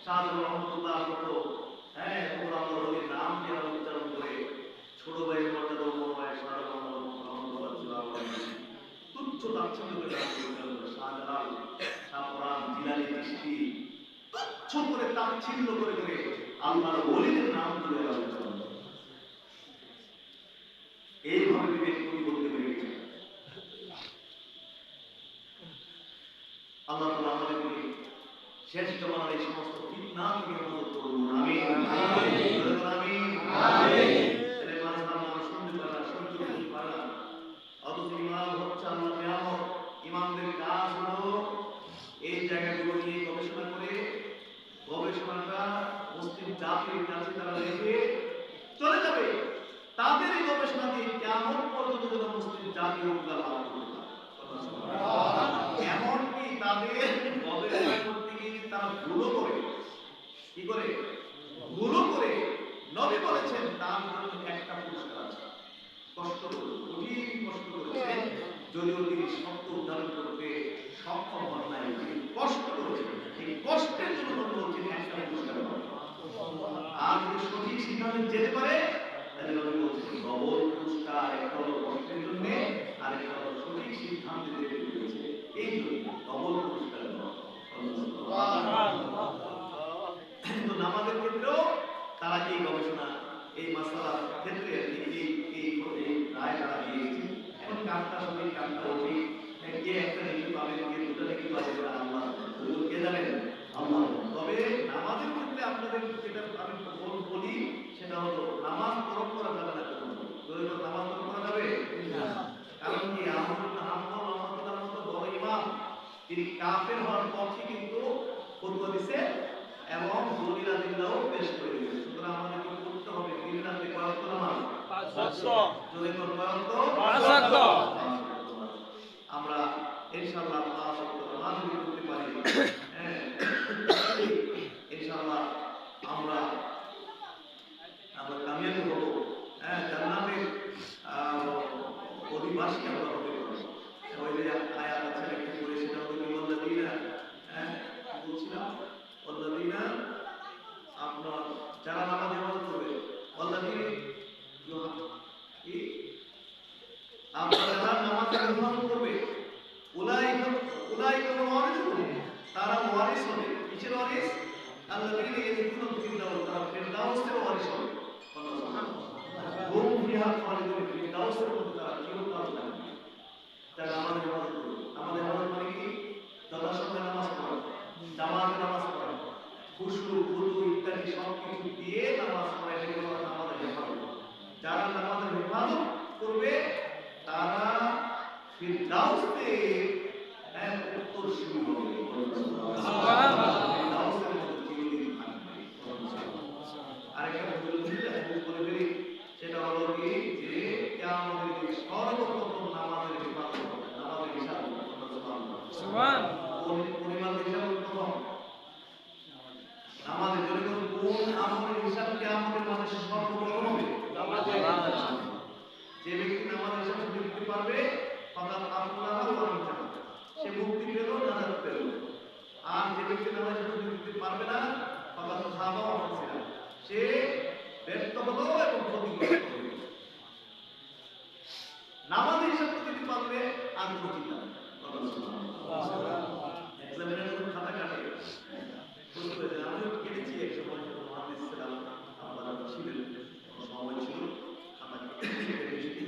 শাহজালাল রহমাতুল্লাহ কত তোমরা আল্লাহর নাম দিয়ে উচ্চারণ করে ছোট ভাইয়ের মর্যাদা উপমায় শাহজালাল রহমাতুল্লাহ তুচ্ছ তাচ্ছিল্য করে শাহজালাল শাহপরান জিলানী চিশতি তুচ্ছ করে তাচ্ছিল্য করে করে আল্লাহর ওলিদের নাম ধরে আলোচনা এইভাবে বিবেক কবি বলতে পেরেছে। আল্লাহ তাআলা আমাদেরকে শেষ জমানার এই সমস্ত ফিতনা থেকে হেফাজত করুন, আমিন আমিন আমিন আমিন। এর মানুষ নাম শুনতে পারে না, শুনতে পারে না, অথচ ইমাম হচ্ছে আল্লাহ কিয়ামত। ইমামদের কাজ হলো এই জায়গাগুলো নিয়ে গবেষণা করে গবেষণাটা মুসলিম জাতির কাছে তারা রেখে চলে যাবে। তাদের এই গবেষণা দিয়ে কিয়ামত পর্যন্ত যেন মুসলিম জাতি উপকার লাভ করতে পারে। এমনকি তাদের গবেষণা করতে গিয়ে তারা ভুলও করে, কি করে ভুলও করে, নবী বলেছেন তার জন্য একটা পুরস্কার আছে। কষ্ট করে, কঠিন কষ্ট করেছেন, যদিও তিনি সত্য উদ্ধারণ করতে সক্ষম হন নাই, তিনি কষ্ট করেছেন, এই কষ্টের জন্য নবী বলছেন একটা পুরস্কার পাবেন। আর যদি সঠিক সিদ্ধান্তে যেতে পারে তাহলে নবী বলছেন ডবল পুরস্কার, একটা হলো কষ্টের জন্য আর একটা হলো সঠিক সিদ্ধান্তে যেতে পেরেছে এই জন্য ডবল পুরস্কার। কিন্তু নামাজের ক্ষেত্রেও তারা এই গবেষণা এই মাসালার ক্ষেত্রে এই রায় তারা দিয়েছে। এখন কাজটা সঠিক কাজটা সঠিক, কে একটা নীতি পাবেন, কে দুটো নীতি পাবেন আল্লাহ কে জানেন, আল্লাহ। তবে নামাজের ক্ষেত্রে আপনাদের যেটা আমি বলি সেটা হলো নামাজ তরক করা যাবে না। নামাজ তরক করা যাবে, কারণ কি আহমদ ইবনে হাম্বল রাহমাতুল্লাহর মতো বড় ইমাম তিনি কাফের হওয়ার পক্ষে কিন্তু ফতোয়া দিয়েছে এবং দলিল দিল্লাও পেশ করে দিয়েছে। সুতরাং আমাদেরকে করতে হবে দিন রাতে কয় ওয়াক্ত নামাজ? 5 ওয়াক্ত। যদি কোন কয় ওয়াক্ত? 5 ওয়াক্ত। আমরা ইনশাআল্লাহ 5 ওয়াক্ত নামাজ পড়তে পারি, ইনশাআল্লাহ আমরা কামিয়াবি হব, জান্নাতের অধিবাসী আমরা হতে পারব। ওই যে আয়াত আছে একটা করে সেটা হলো ওয়াল্লাযিনা, বলছিলাম ওয়াল্লাযিনা আপনার যারা নামাজ ইবাদত করবে, ওয়াল্লাযিনা কি আপনারা যারা নামাজ ইবাদত করবে উলাইকা ওয়ারিসুন, তারা ওয়ারিস হবে। কিসের ওয়ারিস? আল্লাযিনা ইয়ারজুনা ফিরদাউস, তারা ফিরদাউসের ওয়ারিস হবে। হুম ফিহা খালিদুন, ফিরদাউসের মধ্যে তারা চিরকাল থাকবে। তারা নামাজ ইবাদত করবে। নামাজ ইবাদত মানে কি? যথাসময়ে নামাজ পড়া, জামাতে নামাজ পড়া, খুশু ওযু ইত্যাদি সব কিছু দিয়ে নামাজ পড়া, এটা হলো নামাজের হেফাজত। যারা নামাজের হেফাজত করবে তারা ফিরদাউসে উত্তরসূরি হবে। সুবহানাল্লাহ। ফিরদাউসের মধ্যে চিরদিন থাকবে। আরেকটা বলে ফেলি, সেটা হলো কি যে কিয়ামতের দিন সর্বপ্রথম নামাজের হেফাজত হবে, নামাজের হিসাব হবে। সুবহানাল্লাহ। পরিমাণ হিসাব প্রথম নামাজের জন্য কোন আমলের হিসাব কিয়ামতের মাঠে সর্বপ্রথম হবে? নামাজের। যে ব্যক্তি নামাজের হিসাব দিতে পারবে ফাকাদ আফলাহা ওয়া আনজাহ, সে মুক্তি পেল, নাজাত পেল। আর যে ব্যক্তি নামাজের হিসাব দিতে পারবে না ফাকাদ খাবা ওয়া খাসিরা, সে ব্যর্থ হলো এবং ক্ষতিগ্রস্ত হলো। নামাজের হিসাব দিতে পারলে আর ক্ষতি না। এক্সামিনার খাতা কাটে, বুঝতে পেরেছেন? আমিও কেটেছি এক সময়, মহাদিস ছিলাম, আমরা ছিলেন সময় ছিল খাতা কেটেছি।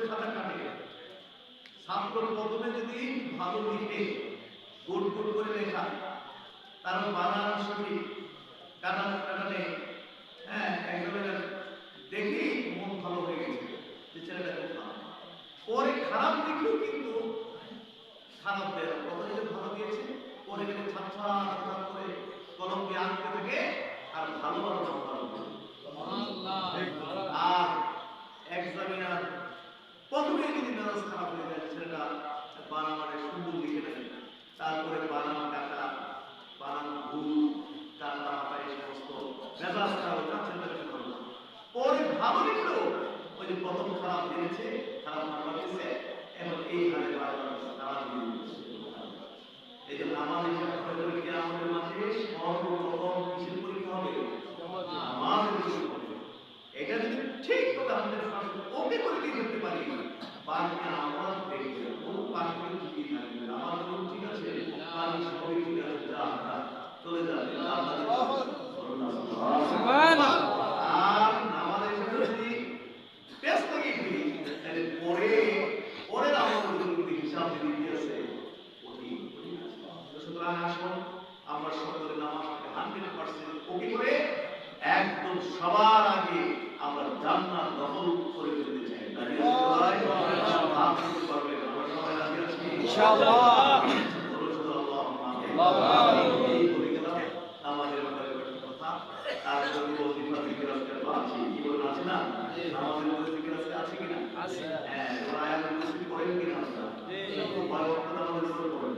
খাতা কাটে, ছাত্র প্রথমে যদি ভালো লিখে গোল গোল করে লেখা, তার বানান সঠিক, কাটানে এক্সামিনার দেখি মন ভালো হয়ে গেছে যে ছেলেটা খুব ভালো। পরে খারাপ লিখলেও কিন্তু খারাপ দেয়, প্রথমে যে ভালো দিয়েছে পরে কিন্তু ছাত্রা করে কলম দিয়ে আনতে থাকে আর ভালো ভালো নাম্বার হবে। আর এক্সামিনার প্রথমে যদি মেজাজ খারাপ হয়ে যায়, ছেলেটা বানানে সুন্দর লিখে নেয়, তারপরে বানান কাটা, বানান ভুল, কাটা মাথা, এই সমস্ত মেজাজ খারাপ হয়ে যাচ্ছে, পরে ভালো লিখলেও ওই যে প্রথম খারাপ দিয়েছে, খারাপ নাম্বার দিয়েছে, এখন এই হারে বারবার তারা দিয়ে দিচ্ছে। এই জন্য আমাদের কিয়ামতের মাঠে ওকে করে দিয়ে করতে পারি, বাকি আমরা দেখবো ও বাকি কি থাকবে, আমাদের ঠিক আছে, বাকি সবই ঠিক আছে, যা চলে যাবে। আর আমাদের যদি টেস্ট থেকে ফিরি তাহলে পরে পরের আমাদের যদি হিসাব দিতে আছে সুতরাং আসুন আমরা সকলে নামাজকে 100% ওকে করে একদম সবার আগে আমরা জান্নাত দখল করে ফেলতে চাই। ইনশাআল্লাহ সবাই রাজি আছি ইনশাআল্লাহ। আমাদের কথা আর যদি ওজিফা জিকির আজকাল আছে কি বলেন আছে না, আমাদের মধ্যে জিকির আজকাল আছে কিনা? আছে। হ্যাঁ, ওরা আয়াতুল কুরসি পড়েন কিনা আপনারা? পরবর্তীতে আমাদের উপর পড়েন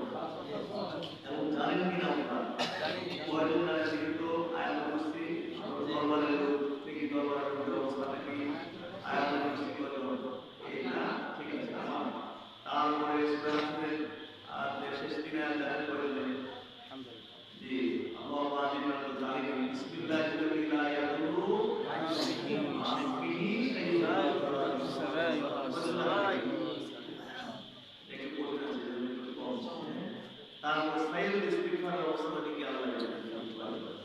এবং জানেন কিনা আপনারা? কয়জন জানেন কিন্তু আয়াতুল কুরসি দরবারের থেকে দরবারের ব্যবস্থা থেকে আয়াতুল কুরসি কয়জন? এটা ঠিক আছে আমার। তারপরে সুরাতের আর শেষ দিনে আয়াত কয়জন? জি, আল্লাহু আজিমা জালিম বিসমিল্লাহির লা ইয়াদুরু মা'আসমিহি তারপর সাইয়্যিদুল ইস্তিগফার অবস্থাটি কি আল্লাহ জানেন?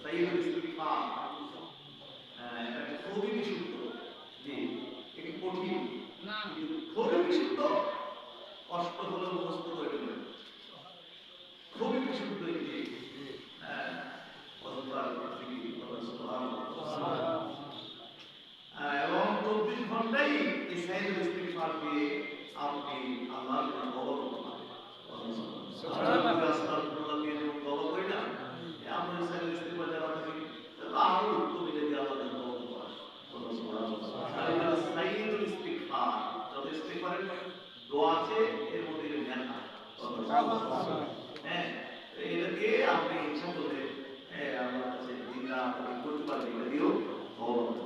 সাইয়্যিদুল ইস্তিগফার এটা খুবই বিশুদ্ধ। জি, এটা কঠিন না, খুবই বিশুদ্ধ, কষ্ট হলে মুখস্থ করে নেবেন। খুবই বিশুদ্ধ এটি। এবং 24 ঘন্টাই এই সাইয়্যিদুল ইস্তিগফার দিয়ে আপনি আল্লাহর নাম অবগত হবেন। সুবহানাল্লাহ। আস্তাগফিরুল্লাহ দিয়ে যখন তওবা করি না, আমরা সাইয়্যিদুল ইস্তিগফার যারা করি আরো উত্তম এটা দিয়ে আল্লাহর নাম অবগত হয়। সুবহানাল্লাহ। সাইয়্যিদুল ইস্তিগফার যত ইস্তিগফারের দোয়া আছে এর মধ্যে লেখা। সুবহানাল্লাহ। হ্যাঁ, এটা দিয়ে আপনি ইচ্ছা করলে আল্লাহর কাছে দিনরা করতে পারবেন, এটা দিয়েও অবগত।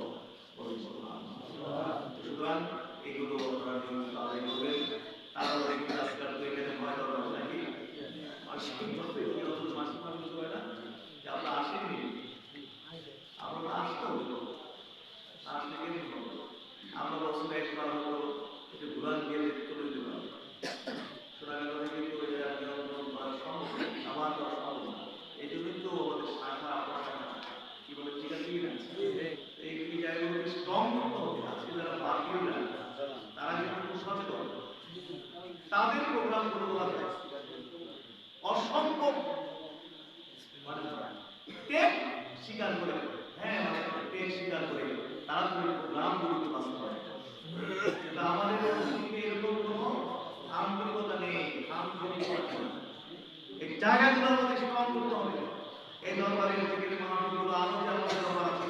সুতরাং এগুলো আপনারা নিয়মিত আদায় করবেন। তারপরে দেখবেন আজকাল তো এখানে ভয় করা হয় নাকি মাসিক মাসিক মানুষ হয় না যে আমরা আসেনি, আমরা আসতে হতো আসলে কেন আমরা বছরে একবার হলো একটু ঘুরান গিয়ে চলে যেতে পারি। সোনাগাঁও থেকে করে যাওয়া সম্ভব আমার করা সম্ভব না। এই জন্যই তো আমাদের শাখা প্রশাখা কি বলে ঠিক আছে কিনা এই জায়গাগুলোকে স্ট্রং করতে হবে। আজকে যারা বাকি না তারা কিন্তু সচেতন, তাদের প্রোগ্রামগুলো অসম্ভব মানে টেক স্বীকার করে, হ্যাঁ মানে টেক স্বীকার করে তারা প্রোগ্রামগুলোকে বাস্তবায়ন করে। কিন্তু আমাদের এরকম কোনো আন্তরিকতা নেই, আন্তরিকতা এই জায়গাগুলোর মধ্যে স্ট্রং করতে হবে। এই দরবারের জিকিরের মাহফিলগুলো আরো যে আমাদের দরবার আছে,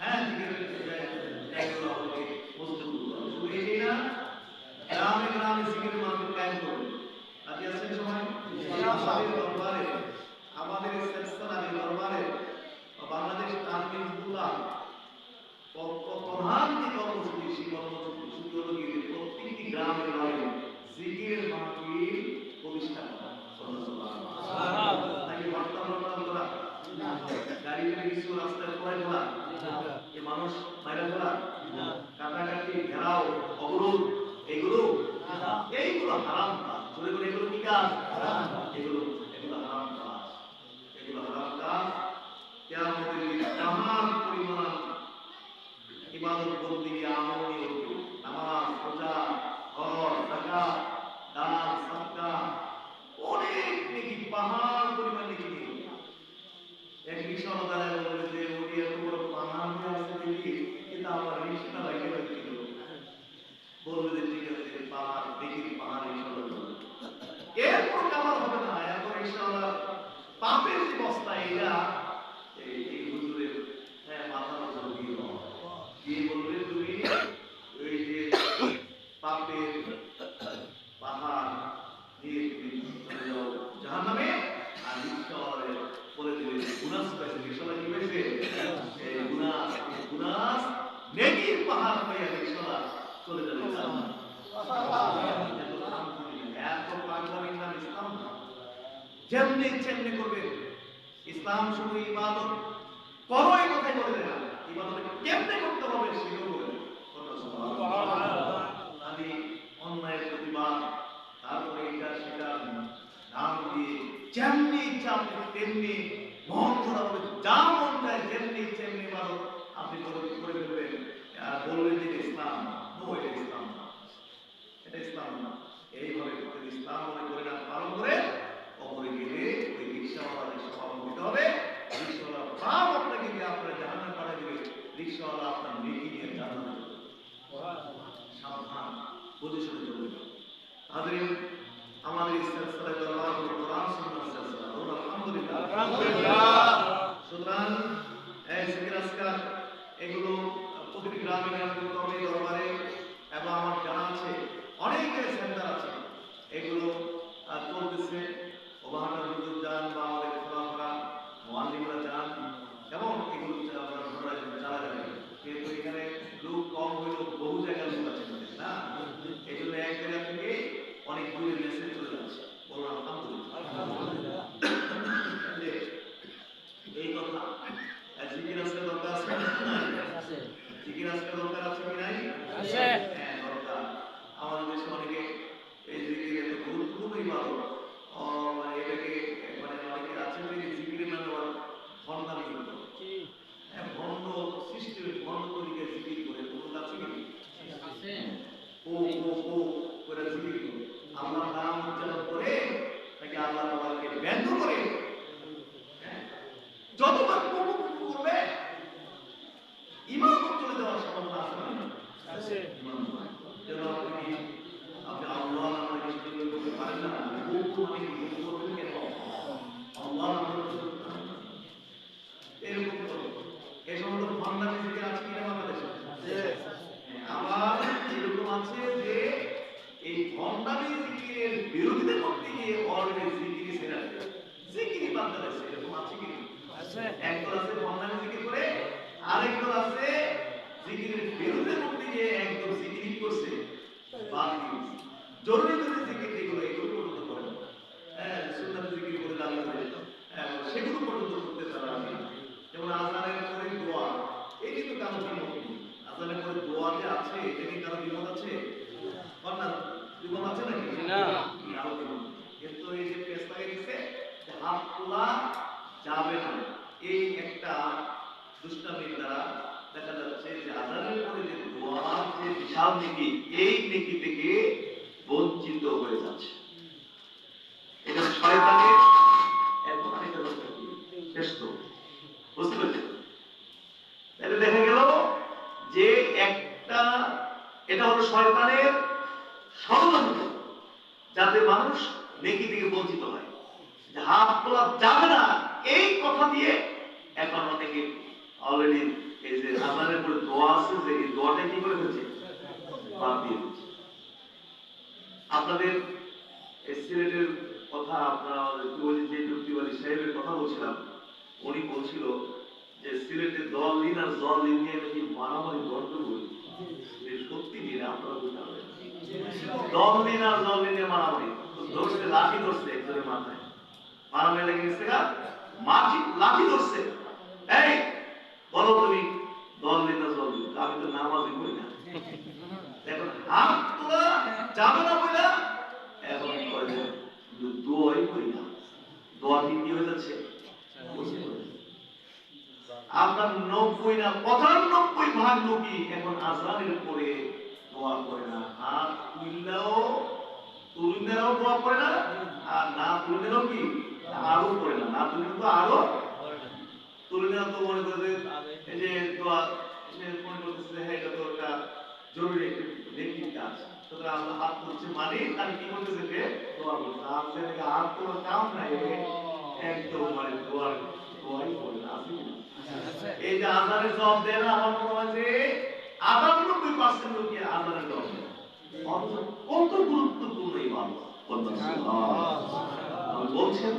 হ্যাঁ জিকিরের জায়গাগুলো আমাকে প্রস্তুত করতে হবে। শুধু এটাই না, গ্রামে গ্রামে জিকিরের মাহফিল কায়েম করবে। রাজি আছেন সবাই? আমাদের দরবারে, আমাদের সিলসিলার দরবারে বাংলাদেশ তানভীর হিজবুল্লাহ প্রধান যে কর্মসূচি সেই কর্মসূচি হলো গিয়ে প্রত্যেকটি গ্রামে গ্রামে জিকিরের মাহফিল প্রতিষ্ঠা করা। নাকি হরতাল হরতাল করা, গাড়ি কিছু রাস্তায় পড়ে ফেলা, এ মানুষ বাইরে ফেলা, কাটাকাটি ঘেরাও অবরোধ, এগুলো এইগুলো হারাম কাজ। চলে গেলে এগুলো কি কাজ? এগুলো এগুলো হারাম কাজ, এগুলো হারাম কাজ। কিয়ামতের দিন তামাম পরিমাণ ইবাদত বন্দেগী আমল নামাজ, রোজা, হজ, যাকাত, দান, সাদকা অনেক নেকি, পাহাড় পরিমাণ নেকি নিয়ে এক রিকশাওয়ালা দাঁড়ায় বলে যে ওটি এত বড় পাহাড় হয়ে আছে দেখি, কিন্তু আমার রিকশা লাগে রাখছিল বলবে যে ঠিক আছে পাহাড় দেখি, পাহাড় রিকশাওয়ালা এরপর কামাল হবে না। এরপর রিকশাওয়ালা পাপের যে বস্তা এটা এই হুজুরের মাথার উপর দিয়ে দিয়ে বলবে তুমি ওই যে পাপের পাহাড় দিয়ে তুমি চলে যাও জাহান্নামে। আর রিকশাওয়ালা বলে দিবে গুনাস পাইছে, রিকশাওয়ালা কি পাইছে? এই গুনাস, গুনাস নেকির পাহাড় পাইয়া রিকশাওয়ালা চলে যাবে জান্নাত। এত পাগলামির নাম ইসলাম না। যেমনি ইচ্ছে এমনি করবে। ইসলাম শুধু ইবাদত করো এই কথাই বলে দেয় না, ইবাদত কেমনে করতে হবে সেটাও বলে দেয়। আমি অন্যায়ের প্রতিবাদ, তারপরে এটা সেটা নাম দিয়ে যেমনি ইচ্ছা আপনি তেমনি মন ধরা হবে, যা মন চায় যেমনি ইচ্ছে এমনি ইবাদত আপনি করে ফেলবেন, বলবেন যে ইসলাম। নো, এটা ইসলাম না, এটা ইসলাম না। এইভাবে যদি ইসলাম মনে করে না পালন করে অপরে গেলে ওই রিক্সাওয়ালা রিক্সা পালন করতে হবে। রিক্সাওয়ালা পাপ আপনাকে দিয়ে আপনার জাহান্নামে পাঠিয়ে দেবে, রিক্সাওয়ালা আপনার নেকি নিয়ে জাহান্নামে যাবে। সাবধান, বুঝে শুনে চলবে। হাজরিন, আমাদের সিলসিলা দরবার হলো কোরআন সুন্নাহ সিলসিলা। আলহামদুলিল্লাহ, আলহামদুলিল্লাহ। সুতরাং এই জিকির আজকার এগুলো প্রতিটি গ্রামে গ্রামে দরবারে এবং আমার জানা আছে অনেকের সেন্টার আছে, এগুলো চলতেছে। ওবাহানা হুজুর যান বা আমাদের খোলাফারা মুআল্লিমরা যান এবং এগুলো আমরা চালা যাবে। কিন্তু এখানে লোক কম হইলেও বহু জায়গায় লোক আছে না, এই জন্য এক জায়গা থেকে অনেক দূরে মেসেজ চলে যাচ্ছে। বললাম আলহামদুলিল্লাহ। এই কথা জিকির আজকে দরকার আছে, জিকির আজকে দরকার আছে কি নাই? আছে, হ্যাঁ দরকার। আমাদের দেশে অনেকে এই জিকির এত গুরুত্বপূর্ণ ইবাদত, মানে এটাকে মানে অনেকে আছে যে জিকিরের নামে ভণ্ডামি করে, হ্যাঁ ভণ্ড সৃষ্টি ভণ্ড তরিকে জিকির করে। কোনো আছে কি? আছে। ও ও ও করে জিকির করে, আল্লাহর নাম উচ্চারণ করে তাকে আল্লাহ তাআলাকে ব্যঙ্গ করে, যতবার করবে ইমাম চলে যাওয়ার সম্ভাবনা আছে না? আছে। যেন আপনি আল্লাহ নামের কিছু করতে পারেন না, বহু মানে কি করবেন কেন? আল্লাহ নামের এরকম করবে। এই সমস্ত ভণ্ডামি থেকে আছে কিনা বাংলাদেশে? আবার এরকম আছে যে এই ভণ্ডামি জিকিরের বিরোধিতা করতে গিয়ে অলরেডি জিকির ছেড়ে দেয়, জিকিরই বাদ দিয়েছে। এরকম আছে কি? আছে। একদল আছে ভণ্ডামি জিকির করে, আরেকদল আছে জিকিরের বিরুদ্ধে করতে গিয়ে একদম জিকির করছে, বাদ দিয়েছে। জরুরি জিকির যেগুলো এগুলো পর্যন্ত করে, হ্যাঁ সুন্নাত জিকির করে দাবি করে, সেগুলো পর্যন্ত করতে পারে না। যেমন আযানের পরে দোয়া, এই কিন্তু কারো বিমত নেই। আযানের পরে দোয়া যে আছে, এটা কি কারো বিমত আছে? না, বিমত আছে নাকি? না, কারো বিমত। কিন্তু এই যে পেশ লাগিয়ে দিচ্ছে যে হাত তোলা যাবে না, এই একটা দুষ্টামির দ্বারা দেখা যাচ্ছে যে আযানের পরে যে দোয়ার যে বিশাল নেকি, এই নেকি থেকে বঞ্চিত হয়ে যাচ্ছে। এটা শয়তানের এখন আরেকটা দোষটা কি শ্রেষ্ঠ, বুঝতে পেরেছেন? তাহলে দেখা গেল যে একটা এটা হলো শয়তানের ষড়যন্ত্র, যাতে মানুষ নেকি থেকে বঞ্চিত হয়। যে হাত তোলা যাবে না এই কথা দিয়ে এখন অনেকে অলরেডি এই যে আযানের পরে দোয়া আছে, যে এই দোয়াটা কি করে ফেলছে, বাদ দিয়ে দিচ্ছে। আপনাদের সিলেটের কথা আপনারা যে টুকটিওয়ালি সাহেবের কথা বলছিলাম, উনি বলছিল যে সিলেটের দল লিন আর জল লিন নিয়ে নাকি মারামারি গন্ডগোল। সত্যি নিয়ে আপনারা বুঝতে পারবেন, দল লিন আর জল লিন নিয়ে মারামারি ধরছে, লাঠি ধরছে একজনের মাথায়, মারামারি লেগে গেছে, লাঠি ধরছে। এই বলো তুমি দল লিন না জল লিন? আমি তো নামাজই করি না। এখন হাত তোলা যাবে না বলে এখন দোয়াই করি না, দোয়া কি হয়ে যাচ্ছে? আপনার 90 না 95% লোকই এখন আযানের পরে দোয়া করে না। হাত তুললেও দোয়া করে না, আর না তুললেও কি আরো করে না। না তুললে তো আরো তুললে তো মনে করে এই যে দোয়া মনে করতেছে হ্যাঁ এটা তো একটা জরুরি একটা নেকি কাজ, সুতরাং আমরা হাত তুলছে মানে তার কি করতেছে যে দোয়া করছে। আপনি হাত তোলার কাম নাই, একদম মানে দোয়াই করে না। এই যে আযানের জবাব দেয় না, আমার মনে হয় যে 98% লোকই আযানের জবাব দেয়। কত গুরুত্বপূর্ণ ইবাদত, বলছেন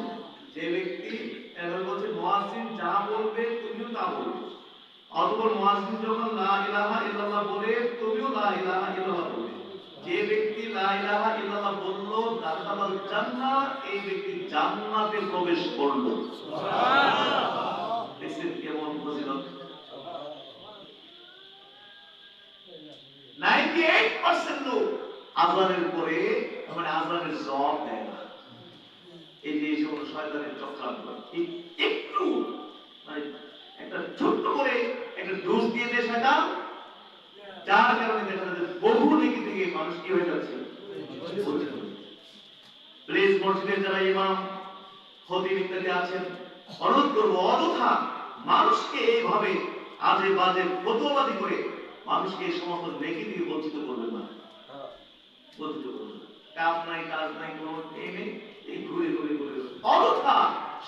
যে ব্যক্তি এখন বলছে মুয়াজ্জিন যা বলবে তুমিও তা বলবে, অতঃপর মুয়াজ্জিন যখন লা ইলাহা ইল্লাল্লাহ বলে তুমিও লা ইলাহা ইল্লাল্লাহ বলবে। যে ব্যক্তি লা ইলাহা ইল্লাল্লাহ বলল দাখালাল জান্নাহ, এই ব্যক্তি জান্নাতে প্রবেশ করলো। সুবহানাল্লাহ। দেখেন কেমন ফজিলত। আজানের পরে মানে আজানের জবাব দেয় না। এই যে এই সকল শয়তানের চক্রান্ত একটু মানে একটা ছোট্ট করে একটা ডোজ দিয়ে দেয় শয়তান, যার কারণে দেখা যাচ্ছে বহু দিক থেকে মানুষ কি হয়ে যাচ্ছে। প্লিজ মসজিদের যারা ইমাম খতিব ইত্যাদি আছেন, অনুরোধ করবো অযথা মানুষকে এইভাবে আজে বাজে ফতোয়াবাদী করে মানুষকে এই সমস্ত নেকি থেকে বঞ্চিত করবেন না, বঞ্চিত করবেন না। কাজ নাই কাজ নাই কোনো এই নেই, এই ঘুরে ঘুরে ঘুরে অযথা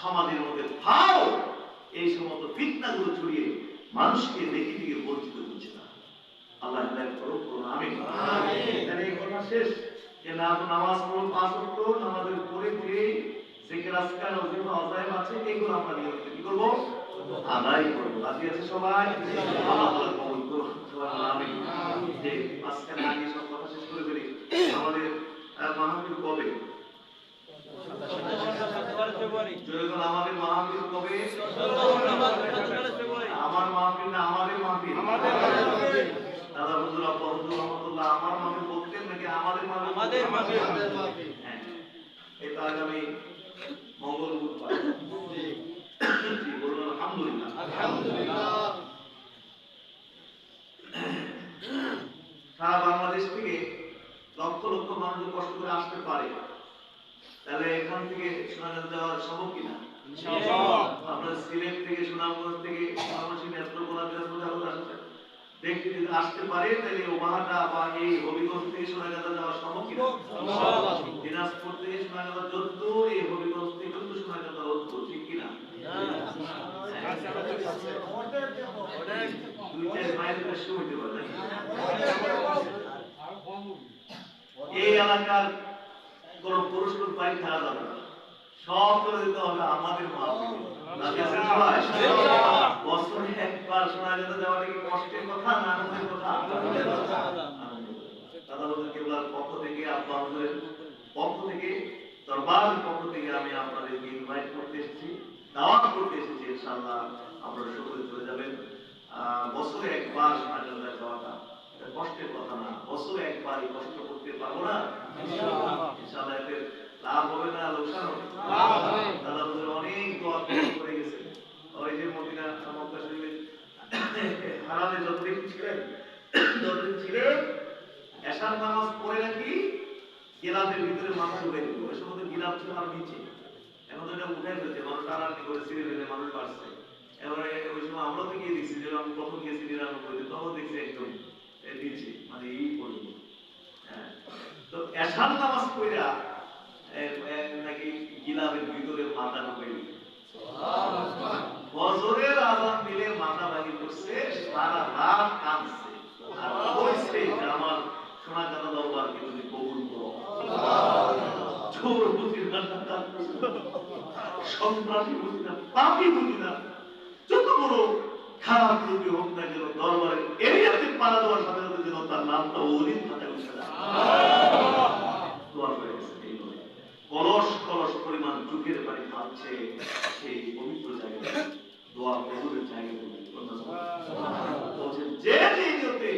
সমাজের মধ্যে ফাও এই সমস্ত ফিতনাগুলো ছড়িয়ে মানুষকে নেকি থেকে বঞ্চিত করছে না। আল্লাহ হেদায়েত করুক, আমিন। এখানে এই কথা শেষ যে না নামাজ পড়ো 5 ওয়াক্ত, নামাজের পরে পরে জিকির আজকার ওজিফা ওয়াজিব আছে, এগুলো আমরা নিয়মিত কি করব, আদায় করব। রাজি আছে সবাই? আল্লাহ তাআলা কবুল করুন, সুবহানাল্লাহ, আমিন। যে আজকে আগে সব কথা শেষ করে ফেলি। আমাদের মাহফিল কবে? জয়গণ আমাদের মাহফিল কবে? আমার মাহফিল না আমাদের মাহফিল? দাদা হুজুর আব্বা হুজুর রহমাতুল্লাহ আমার মাহফিল বলতেন নাকি আমাদের মাহফিল? আমাদের মাহফিল। হ্যাঁ, এটা আগামী মঙ্গল বুধবার। জি বলুন আলহামদুলিল্লাহ। আলহামদুলিল্লাহ। সারা বাংলাদেশ থেকে লক্ষ লক্ষ মানুষ কষ্ট করে আসতে পারে, তাহলে এখান থেকে সোনাগাঁ যাওয়া সম্ভব কিনা? আপনার সিলেট থেকে, সুনামগঞ্জ থেকে, নেত্রকোনা, দিনাজপুর দেখতে যদি আসতে পারে, তাহলে ওবাহাটা বা এই হবিগঞ্জ থেকে সোনাগাঁ যাওয়া সম্ভব কিনা? দিনাজপুর থেকে সোনাগাঁ যত, এই হবিগঞ্জ থেকে যত সোনাগাঁ তত, ঠিক কিনা? 2-4 মাইল বেশি হইতে পারে। এই এলাকার কোন পুরস্কার পাই থাকা যাবে না, সব করে দিতে হবে আমাদের মাহফিল। বছরে একবার সোনাগাঁ যাওয়াটা কি কষ্টের কথা না আনন্দের কথা? দাদা হুজুর কেবলার পক্ষ থেকে, আব্বা হুজুরের পক্ষ থেকে, দরবারের পক্ষ থেকে আমি আপনাদেরকে ইনভাইট করতে এসেছি, দাওয়াত করতে এসেছি। ইনশাআল্লাহ আপনারা সকলে চলে যাবেন। বছরে একবার সোনাগাঁ যাওয়াটা কষ্টের কথা না, বছরে একবারই কষ্ট করতে পারবো না, ইনশাআল্লাহ এতে লাভ হবে না লোকসান হবে? দাদা হুজুর অনেক দোয়া করে গেছেন। ওই যে মদিনা মক্কা শরীফে হারামে যতদিন ছিলেন এশার নামাজ পড়ে নাকি গিলাফের ভিতরে মাথা ঢুকে দিল। ওই সময় গিলাফ ছিল আর নিচে, এখন তো এটা উঠে ফেলছে, মানুষ টানাটানি করে সিঁড়ি মানুষ বাড়ছে। এবারে ওই সময় আমরা তো গিয়ে দেখছি, যে আমি প্রথম গিয়েছি 99, তখন দেখছি একদম নিচে, মানে এই পড়ল। হ্যাঁ, তো এশার নামাজ পড়া নাকি গিলাফের ভিতরে মাথা ঢুকে দিল। ফজরের আযান দিলে মাথা ভাঙি করছে, সারা রাত কাঁদছে আর কইছে যে আমার সোনাগাঁ দরবারকে তুমি কবুল করো। চোর বুঝি না, সন্ত্রাসী বুঝি না, পাপী বুঝি না, যত বড় খারাপ লোক হোক না কেন, দরবারের এরিয়াতে পাড়া দেওয়ার সাথে সাথে যেন তার নামটা ওলির খাতায় উঠে যায়। দোয়া করে গেছে এইভাবে কলস কলস পরিমাণ চোখের পানি ঢালছে সেই পবিত্র জায়গায়, দোয়া কবুলের জায়গায় বলছেন যে নিয়তে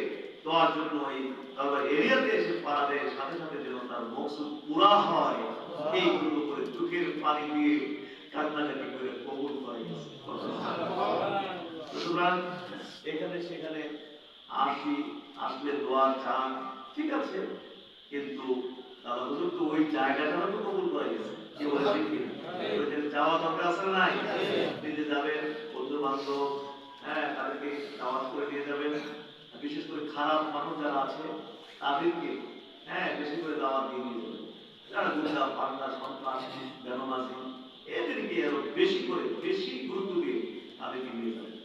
দোয়ার জন্য এই দরবার এরিয়াতে এসে পাড়া দেয়, সাথে সাথে যেন তার মকসুদ পুরা হয়, এইগুলো করে চোখের পানি দিয়ে কান্নাকাটি করে কবুল করে গেছে। সুতরাং এখানে সেখানে আসলে দোয়া চান, ঠিক আছে, কিন্তু দাদা হুজুর তো ওই জায়গাটা তো কবুল করে গেছে, কি বলে দেখি ওইখানে যাওয়া দরকার আছে না? নিজে যাবেন, বন্ধু বান্ধব, হ্যাঁ, তাদেরকে দাওয়াত করে দিয়ে যাবেন। বিশেষ করে খারাপ মানুষ যারা আছে তাদেরকে হ্যাঁ বেশি করে দাওয়াত দিয়ে নিয়ে যাবেন। যারা গুন্ডা পান্ডা সন্ত্রাস বেনমাজি এদেরকে আরো বেশি করে বেশি গুরুত্ব দিয়ে তাদেরকে নিয়ে যাবেন।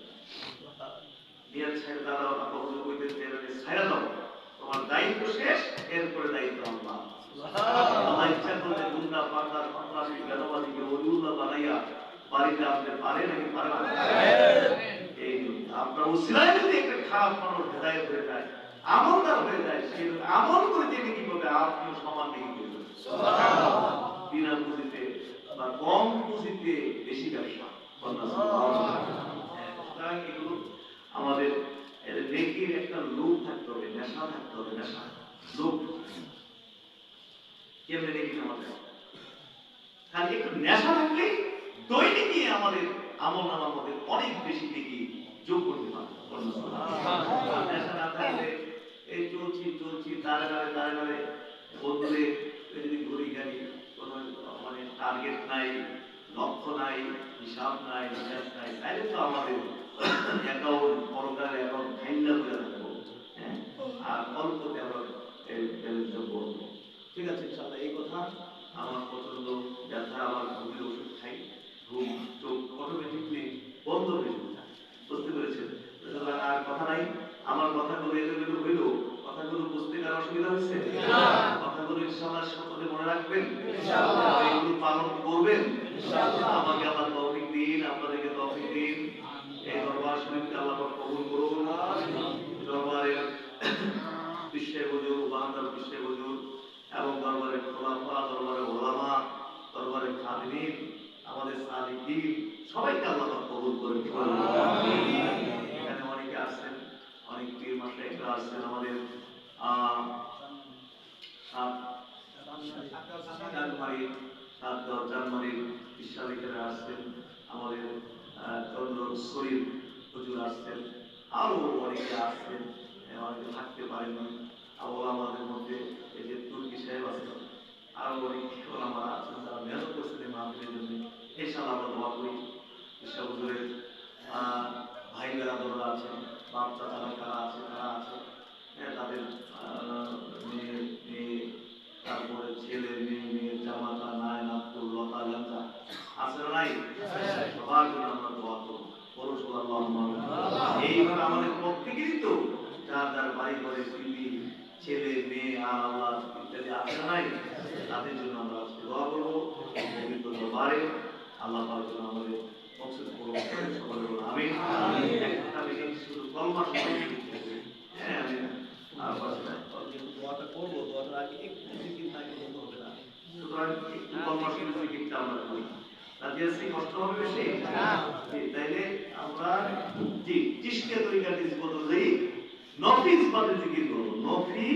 নিয়ে ছেড়ে দাদা আপনার কইতে ছাড়া দাও, তোমার দায়িত্ব শেষ, এরপরে দায়িত্ব আল্লাহ। আল্লাহ ইচ্ছা করলে গুন্ডা পান্ডা সন্ত্রাসী বেনমাজিকে ওলিউল্লাহ বানাইয়া বাড়িতে আসতে পারে নাকি পারে না? এই আপনার উসিলায় যদি একটা খারাপ মানুষ হেদায়েত হয়ে যায়, আমলদার হয়ে যায়, সে আমল করে যেতে কি করবে, আপনিও সমান দিকে করবেন। বিনা পুঁজিতে বা কম পুঁজিতে বেশি ব্যবসা। এগুলো আমাদের নেকির একটা লোভ থাকতে হবে, নেশা থাকতে হবে, নেশা লোভ। কেমনে নেকি আমাদের খালি একটু নেশা থাকলে দৈনিকই আমাদের আমল নামার মধ্যে অনেক বেশি নেকি যোগ করতে পারে। আর নেশা না থাকলে এই চলছি দাঁড়ে বন্ধুদের যদি ঘুরি গাড়ি কোনো মানে টার্গেট নাই, লক্ষ্য নাই, হিসাব নাই, হিসাব নাই, তাইলে তো আমাদের অ্যাকাউন্ট পরকালে অ্যাকাউন্ট ফাইনাল করে রাখবো। হ্যাঁ, আর অল্পতে আমরা ব্যালেন্সটা করবো। ঠিক আছে, ইনশাআল্লাহ এই কথা আমার পছন্দ। ব্যথা আমার ঘুমের ওষুধ খাই, ঘুম চোখ অটোমেটিকলি বন্ধ হয়ে যায়। বুঝতে পেরেছেন? আর কথা নাই, আমার কথাগুলো এলোমেলো হইল, কথাগুলো বুঝতে কার অসুবিধা হয়েছে? কথাগুলো ইনশাআল্লাহ সকলে মনে রাখবেন, এগুলো পালন করবেন। আমাকে আল্লাহ তৌফিক দিন, আপনাদেরকে তৌফিক দিন। এই দরবার শরীফকে আল্লাহ পাক কবুল করুন। দরবারের বিশ্বের হুজুর, বাংলার বিশ্বের হুজুর এবং দরবারের খোলাফা, দরবারের ওলামা, দরবারের খাদিমিন, আমাদের সালিকিন সবাইকে আল্লাহ পাক কবুল করুন। এখানে অনেকে আসছেন, অনেক পীর মাশায়েখরা আসছেন। আমাদের জানমারির বিশ্বালিকেরা আসছেন, আমাদের চন্দ্র শরীফ হুজুর আসছেন, আরো অনেকে আসছেন, অনেকে থাকতে পারেননি। আমাদের মধ্যে এই যে তুর্কি সাহেব আছেন, আরো অনেক ওলামারা আছেন যারা মেহনত করছেন এই মাহফিলের জন্য। ইনশাআল্লাহ আমরা দোয়া করি ঈশ্বর হুজুরের ভাই বেরাদররা আছেন, বাপ চাচারা কারা আছে, তারা আছে, তাদের মেয়ে তারপরে ছেলে মেয়ে জামাতা নাই নাতুর লতা লেন্দা আছে না নাই? সবার জন্য আমরা দোয়া করব। বলো সুবহানাল্লাহ। এইভাবে আমাদের প্রত্যেকেরই তো যার যার বাড়ি ঘরে বিবি ছেলে মেয়ে আর আল্লাহ ইত্যাদি আছে না নাই? তাদের জন্য আমরা দোয়া করবো। পবিত্র দরবারে আল্লাহ পাক যেন আমাদের মকসদ পূরণ করেন। সকলে বলুন আমিন। একটা বিষয় শুধু কলমা হ্যাঁ আমি আর দোয়াটা করবো, দোয়াটার আগে একটু জিকির না করলে তো হবে না। সুতরাং একটু কলমা শুনে জিকিরটা আমরা করি। রাজি আছি? কষ্ট হবে বেশি? তাইলে আমরা জি চিশতিয়া তরিকার বদলেই নফি ইসবাতের জিকির করবো। নফি